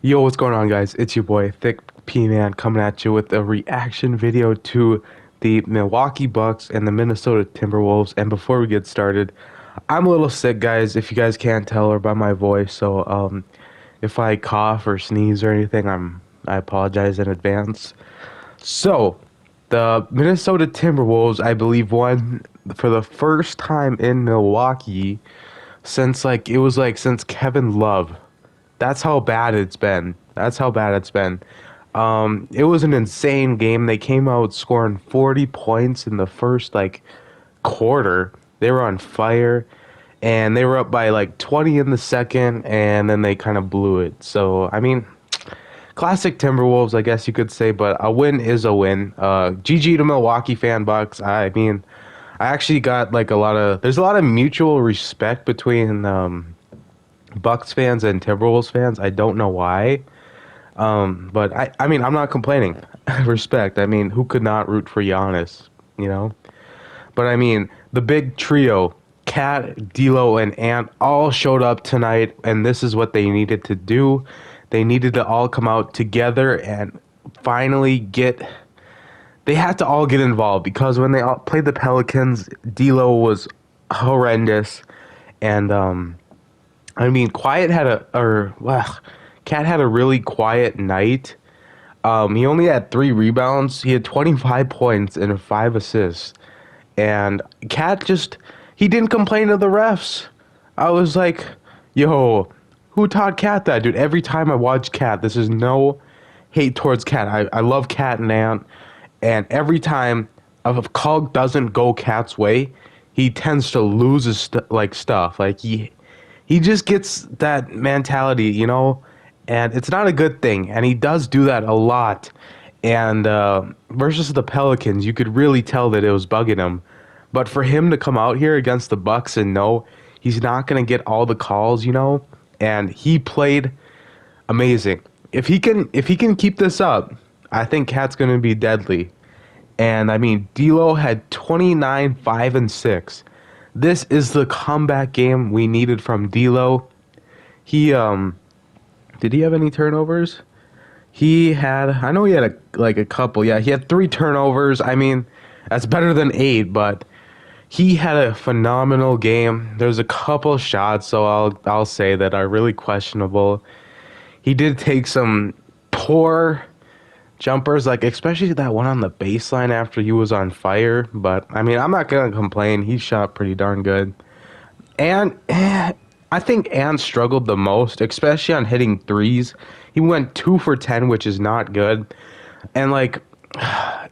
Yo, what's going on, guys? It's your boy, Thick P Man, coming at you with a reaction video to the Milwaukee Bucks and the Minnesota Timberwolves. And before we get started, I'm a little sick, guys, if you guys can't tell or by my voice. So, if I cough or sneeze or anything, I apologize in advance. So, the Minnesota Timberwolves, I believe, won for the first time in Milwaukee since since Kevin Love. That's how bad it's been. That's how bad it's been. It was an insane game. They came out scoring 40 points in the first quarter. They were on fire, and they were up by 20 in the second, and then they kind of blew it. So I mean, classic Timberwolves, I guess you could say, but a win is a win. GG to Milwaukee fan Bucks. I mean, I actually got there's a lot of mutual respect between Bucks fans and Timberwolves fans. I don't know why. But I mean, I'm not complaining. Respect. I mean, who could not root for Giannis, you know? But I mean, the big trio, Cat, D'Lo, and Ant all showed up tonight, and this is what they needed to do. They needed to all come out together and finally they had to all get involved, because when they all played the Pelicans, D'Lo was horrendous, and I mean, Cat had a really quiet night. He only had 3 rebounds. He had 25 points and 5 assists. And he didn't complain to the refs. I was like, yo, who taught Cat that, dude? Every time I watch Cat, this is no hate towards Cat. I love Cat and Ant. And every time a call doesn't go Cat's way, he tends to lose his stuff. He just gets that mentality, you know, and it's not a good thing. And he does do that a lot. And versus the Pelicans, you could really tell that it was bugging him. But for him to come out here against the Bucks and know he's not going to get all the calls, you know, and he played amazing. If he can keep this up, I think Cat's going to be deadly. And I mean, D'Lo had 29, 5, and 6. This is the comeback game we needed from D'Lo. Did he have any turnovers? I know he had a couple. Yeah, he had 3 turnovers. I mean, that's better than 8, but he had a phenomenal game. There's a couple shots, so I'll say, that are really questionable. He did take some poor jumpers, especially that one on the baseline after he was on fire. But I mean, I'm not gonna complain. He shot pretty darn good. And I think Ant struggled the most, especially on hitting threes. He went 2 for 10, which is not good. And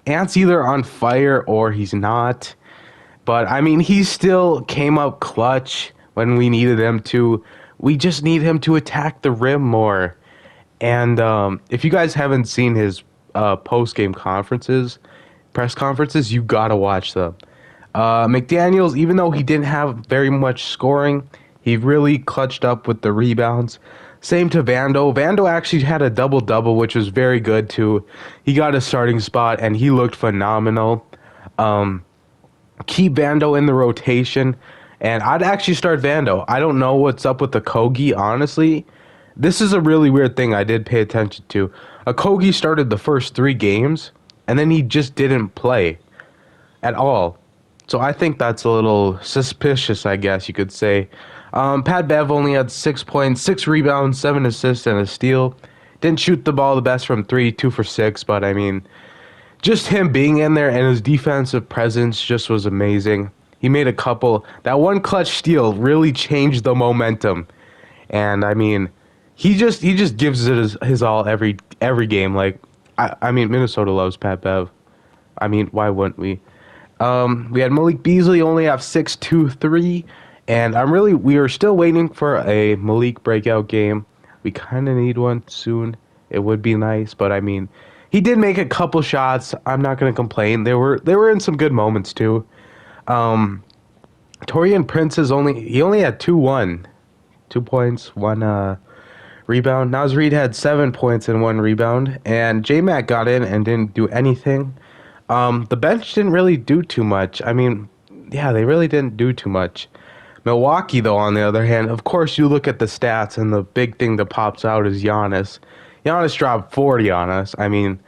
Ant's either on fire or he's not. But I mean, he still came up clutch when we needed him to. We just need him to attack the rim more. And if you guys haven't seen his post-game press conferences, you gotta watch them. McDaniels, even though he didn't have very much scoring, he really clutched up with the rebounds. Same to Vando. Vando actually had a double-double, which was very good too. He got a starting spot, and he looked phenomenal. Keep Vando in the rotation, and I'd actually start Vando. I don't know what's up with the Kogi, honestly. This is a really weird thing I did pay attention to. Okogie started the first 3 games, and then he just didn't play at all. So I think that's a little suspicious, I guess you could say. Pat Bev only had 6 points, 6 rebounds, 7 assists, and a steal. Didn't shoot the ball the best from 3, 2 for 6, but I mean, just him being in there and his defensive presence just was amazing. He made a couple. That one clutch steal really changed the momentum. And I mean, he just gives it his all every game. I mean, Minnesota loves Pat Bev. I mean, why wouldn't we? We had Malik Beasley only have 6-2-3, and we are still waiting for a Malik breakout game. We kind of need one soon. It would be nice, but I mean, he did make a couple shots. I'm not gonna complain. They were in some good moments too. Torian Prince only had 2 points, 1 rebound. Naz Reid had 7 points and 1 rebound, and J-Mac got in and didn't do anything. The bench didn't really do too much. I mean, yeah, they really didn't do too much. Milwaukee, though, on the other hand, of course, you look at the stats, and the big thing that pops out is Giannis. Giannis dropped 40 on us. I mean,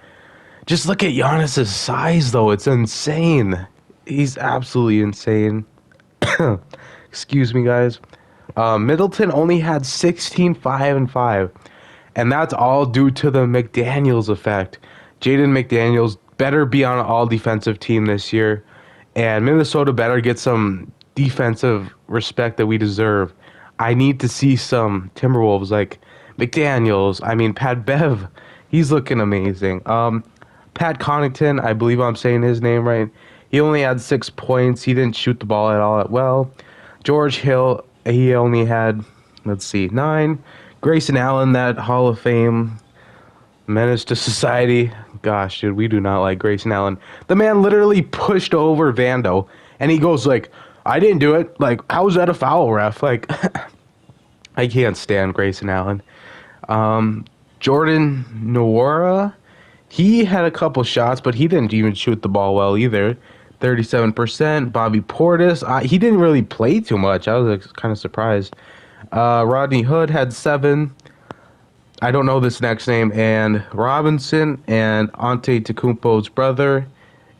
just look at Giannis's size, though. It's insane. He's absolutely insane. Excuse me, guys. Middleton only had 16, 5, and 5. And that's all due to the McDaniels effect. Jaden McDaniels better be on an all-defensive team this year. And Minnesota better get some defensive respect that we deserve. I need to see some Timberwolves like McDaniels. I mean, Pat Bev. He's looking amazing. Pat Connaughton, I believe I'm saying his name right. He only had 6 points. He didn't shoot the ball at all well. George Hill, he only had, 9. Grayson Allen, that Hall of Fame menace to society. Gosh, dude, we do not like Grayson Allen. The man literally pushed over Vando, and he goes like, I didn't do it. Like, how was that a foul, ref? Like, I can't stand Grayson Allen. Jordan Nwora, he had a couple shots, but he didn't even shoot the ball well either. 37%. Bobby Portis, he didn't really play too much. I was kind of surprised. Rodney Hood had 7. I don't know this next name. And Robinson and Ante Tecumpo's brother.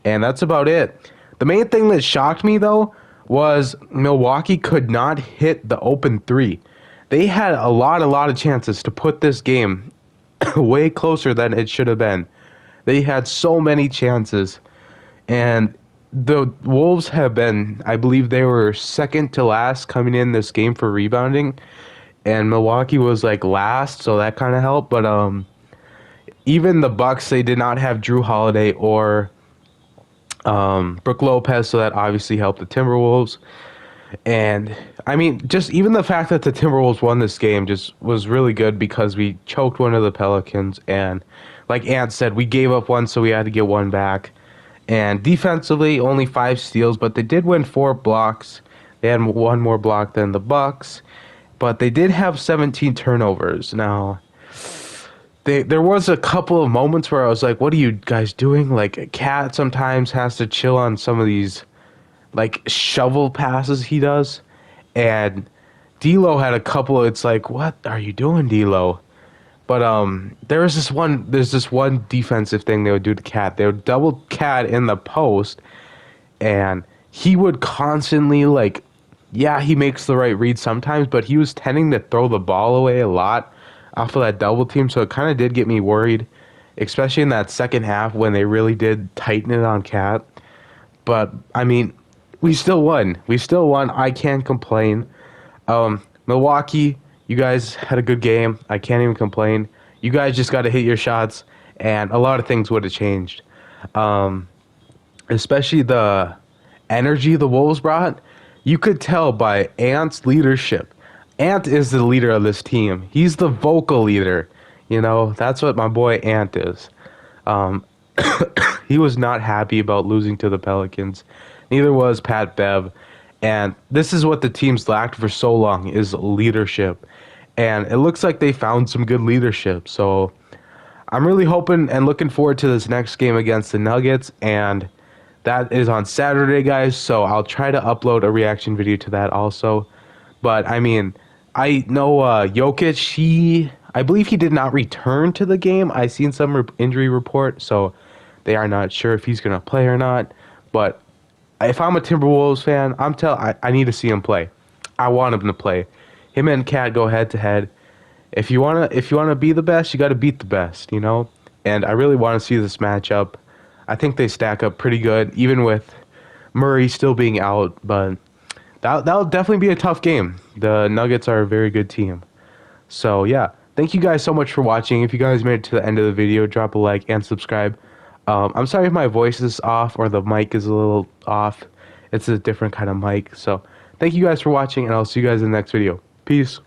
And that's about it. The main thing that shocked me, though, was Milwaukee could not hit the open 3. They had a lot of chances to put this game way closer than it should have been. They had so many chances. And the Wolves have been, I believe they were second to last coming in this game for rebounding. And Milwaukee was like last, so that kind of helped. But even the Bucks, they did not have Drew Holiday or Brook Lopez, so that obviously helped the Timberwolves. And I mean, just even the fact that the Timberwolves won this game just was really good because we choked one of the Pelicans. And like Ant said, we gave up one, so we had to get one back. And defensively, only 5 steals, but they did win 4 blocks. They had one more block than the Bucks, but they did have 17 turnovers. Now, there was a couple of moments where I was like, what are you guys doing? Like, Cat sometimes has to chill on some of these, like, shovel passes he does. And D'Lo had a couple, it's like, what are you doing, D'Lo? But there's this one defensive thing they would do to Cat. They would double Cat in the post, and he would constantly, like, yeah, he makes the right read sometimes, but he was tending to throw the ball away a lot off of that double team, so it kind of did get me worried, especially in that second half when they really did tighten it on Cat. But, I mean, we still won. I can't complain. Milwaukee, you guys had a good game. I can't even complain. You guys just got to hit your shots, and a lot of things would have changed. Especially the energy the Wolves brought. You could tell by Ant's leadership. Ant is the leader of this team. He's the vocal leader. You know, that's what my boy Ant is. He was not happy about losing to the Pelicans. Neither was Pat Bev. And this is what the team's lacked for so long, is leadership. And it looks like they found some good leadership. So I'm really hoping and looking forward to this next game against the Nuggets. And that is on Saturday, guys. So I'll try to upload a reaction video to that also. But, I mean, I know Jokic, I believe he did not return to the game. I seen some injury report. So they are not sure if he's going to play or not. But if I'm a Timberwolves fan, I need to see him play. I want him to play. Him and Cat go head to head. If you wanna be the best, you got to beat the best, you know. And I really want to see this matchup. I think they stack up pretty good, even with Murray still being out. But that'll definitely be a tough game. The Nuggets are a very good team. So yeah, thank you guys so much for watching. If you guys made it to the end of the video, drop a like and subscribe. I'm sorry if my voice is off or the mic is a little off. It's a different kind of mic. So thank you guys for watching, and I'll see you guys in the next video. Peace.